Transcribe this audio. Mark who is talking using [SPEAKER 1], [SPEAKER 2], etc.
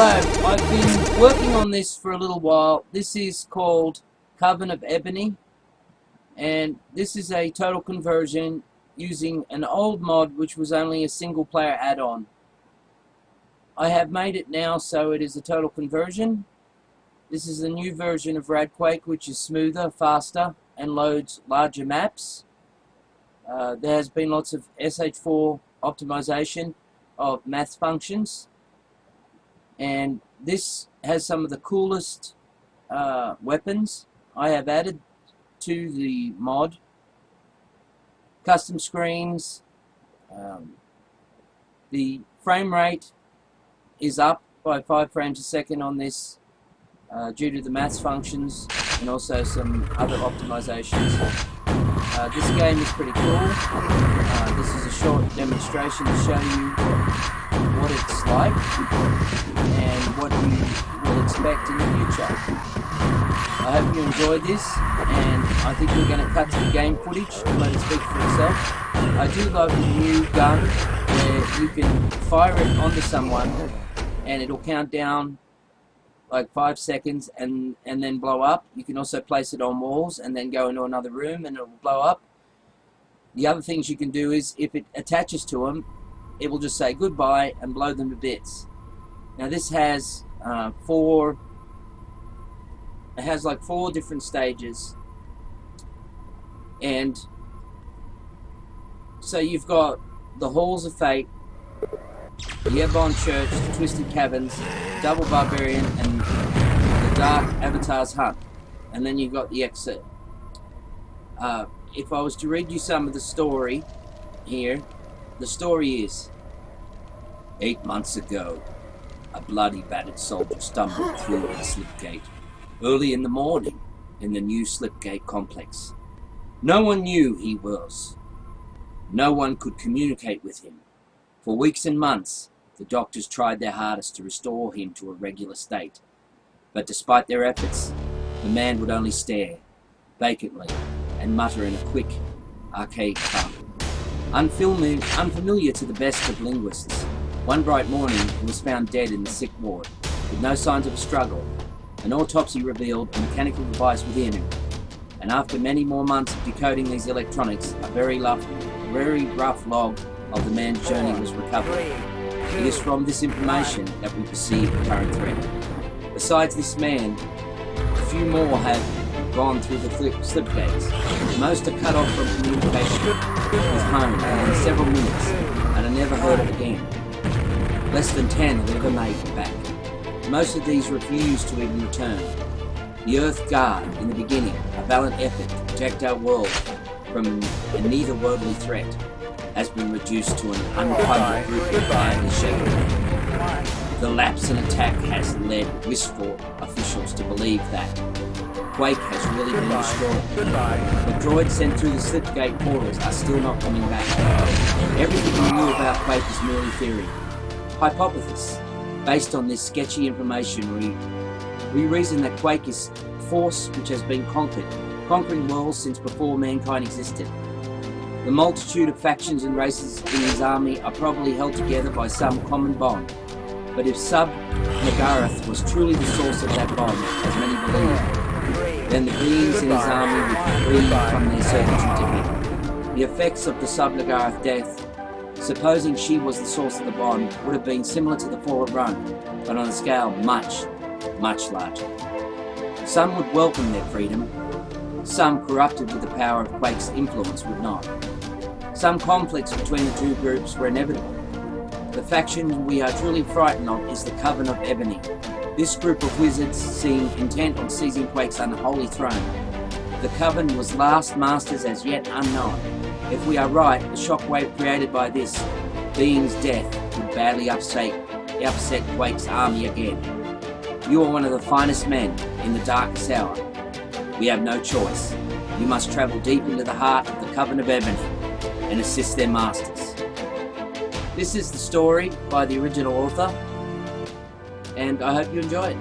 [SPEAKER 1] Hello, I've been working on this for a little while. This is called Coven of Ebony, and this is a total conversion using an old mod which was only a single player add-on. I have made it now so it is a total conversion. This is a new version of Radquake which is smoother, faster, and loads larger maps. There has been lots of SH4 optimization of math functions, and this has some of the coolest weapons I have added to the mod. Custom screens. The frame rate is up by 5 frames a second on this due to the maths functions and also some other optimizations. This game is pretty cool. This is a short demonstration to show you what it's like and what you will expect in the future. I hope you enjoyed this, and I think we're going to cut to the game footage and let it speak for itself. I do love the new gun where you can fire it onto someone and it'll count down like 5 seconds and then blow up. You can also place it on walls and then go into another room and it will blow up. The other things you can do is if it attaches to them, it will just say goodbye and blow them to bits. Now this has four different stages, and so you've got the Halls of Fate, the Airborne Church, the Twisted Caverns, Double Barbarian, and the Dark Avatar's Hunt. And then you've got the exit. If I was to read you some of the story here, the story is: 8 months ago, a bloody battered soldier stumbled through the slipgate early in the morning in the new slipgate complex. No one knew he was. No one could communicate with him. For weeks and months, the doctors tried their hardest to restore him to a regular state. But despite their efforts, the man would only stare, vacantly, and mutter in a quick, archaic tongue. Unfamiliar to the best of linguists, one bright morning he was found dead in the sick ward, with no signs of a struggle. An autopsy revealed a mechanical device within him, and after many more months of decoding these electronics, a very rough log of the man's journey was recovered. It is from this information that we perceive the current threat. Besides this man, a few more have gone through the slipgates. Most are cut off from communication with home in several minutes and are never heard of again. Less than 10 have ever made it back. Most of these refuse to even return. The Earth Guard, in the beginning, a valiant effort to protect our world from a neither-worldly threat, has been reduced to an unfunded group of badly shackled. The lapse in attack has led wistful officials to believe that Quake has really been destroyed. The droids sent through the slipgate portals are still not coming back. Everything we knew about Quake is merely theory. Hypothesis. Based on this sketchy information, we reason that Quake is force which has been conquering worlds since before mankind existed. The multitude of factions and races in his army are probably held together by some common bond. But if Sub-Nagarath was truly the source of that bond, as many believe, then the beings in his army would be freed from their servitude to him. The effects of the Sub-Nagarath death, supposing she was the source of the bond, would have been similar to the Forward Run, but on a scale much, much larger. Some would welcome their freedom. Some, corrupted with the power of Quake's influence, would not. Some conflicts between the two groups were inevitable. The faction we are truly frightened of is the Coven of Ebony. This group of wizards seem intent on seizing Quake's unholy throne. The Coven was last masters as yet unknown. If we are right, the shockwave created by this being's death would badly upset Quake's army again. You are one of the finest men in the darkest hour. We have no choice. You must travel deep into the heart of the Coven of Ebony and assist their masters. This is the story by the original author, and I hope you enjoy it.